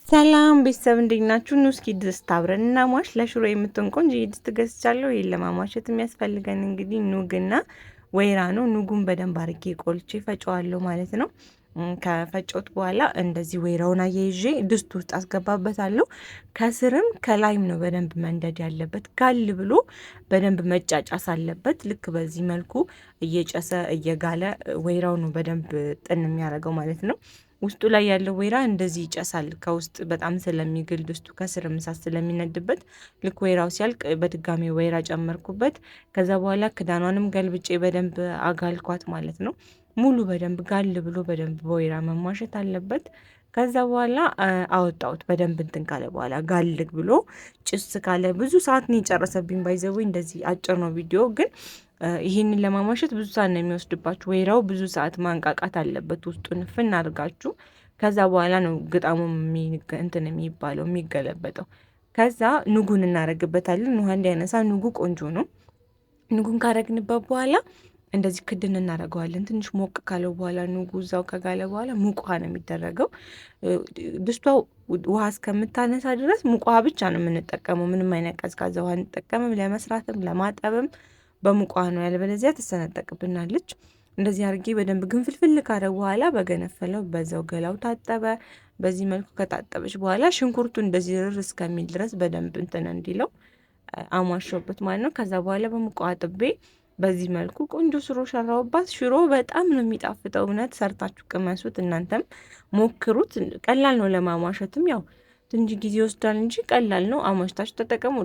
ሰላም ቤተሰብ እንዴት ናችሁ? ኑ እስኪ ድስት አብረን እናሟሽ። ለሽሮ የምትሆን ቆንጆ ድስት ገዝቻለሁ። ይሄን ለማሟሸት የሚያስፈልገን እንግዲህ ኑግና ወይራ ነው። ኑጉን በደንብ አርጌ ቆልቼ ፈጨዋለሁ ማለት ነው። ከፈጨሁት በኋላ እንደዚህ ወይራውን አያይዤ ድስት ውስጥ አስገባበታለሁ። ከስርም ከላይም ነው በደንብ መንደድ ያለበት። ጋል ብሎ በደንብ መጫጫስ አለበት። ልክ በዚህ መልኩ እየጨሰ እየጋለ ወይራው ነው በደንብ ጥን የሚያደርገው ማለት ነው። ውስጡ ላይ ያለው ወይራ እንደዚህ ይጨሳል። ከውስጥ በጣም ስለሚግል ድስቱ ከስር እሳት ስለሚነድበት ልክ ወይራው ሲያልቅ በድጋሚ ወይራ ጨመርኩበት። ከዛ በኋላ ክዳኗንም ገልብጬ በደንብ አጋልኳት ማለት ነው። ሙሉ በደንብ ጋል ብሎ በደንብ በወይራ መሟሸት አለበት። ከዛ በኋላ አወጣሁት። በደንብ እንትን ካለ በኋላ ጋልግ ብሎ ጭስ ካለ ብዙ ሰዓት ነው የጨረሰብኝ። ባይዘው እንደዚህ አጭር ነው ቪዲዮ ግን ይሄንን ለማሟሸት ብዙ ሰዓት ነው የሚወስድባችሁ። ወይራው ብዙ ሰዓት ማንቃቃት አለበት ውስጡን ፍን አድርጋችሁ። ከዛ በኋላ ነው ግጣሙ እንትን የሚባለው የሚገለበጠው። ከዛ ኑጉን እናረግበታለን። ውሃ እንዲያነሳ ኑጉ ቆንጆ ነው። ኑጉን ካረግንበት በኋላ እንደዚህ ክድን እናደርገዋለን። ትንሽ ሞቅ ካለው በኋላ ኑጉ እዛው ከጋለ በኋላ ሙቅ ውሃ ነው የሚደረገው። ድስቷ ውሃ እስከምታነሳ ድረስ ሙቅ ውሃ ብቻ ነው የምንጠቀመው። ምንም አይነት ቀዝቃዛ ውሃ እንጠቀምም። ለመስራትም ለማጠብም በሙቅ ውሃ ነው፣ ያለበለዚያ ትሰነጠቅብናለች። እንደዚህ አድርጌ በደንብ ግንፍልፍል ካረ በኋላ በገነፈለው በዛው ገላው ታጠበ። በዚህ መልኩ ከታጠበች በኋላ ሽንኩርቱ እንደዚህ ርር እስከሚል ድረስ በደንብ እንትን እንዲለው አሟሸውበት ማለት ነው። ከዛ በኋላ በሙቅ ውሃ አጥቤ በዚህ መልኩ ቆንጆ ሽሮ ሰራሁባት። ሽሮ በጣም ነው የሚጣፍጠው። እውነት ሰርታችሁ ቅመሱት፣ እናንተም ሞክሩት። ቀላል ነው ለማሟሸትም፣ ያው ትንሽ ጊዜ ይወስዳል እንጂ ቀላል ነው። አሟሽታችሁ ተጠቀሙ።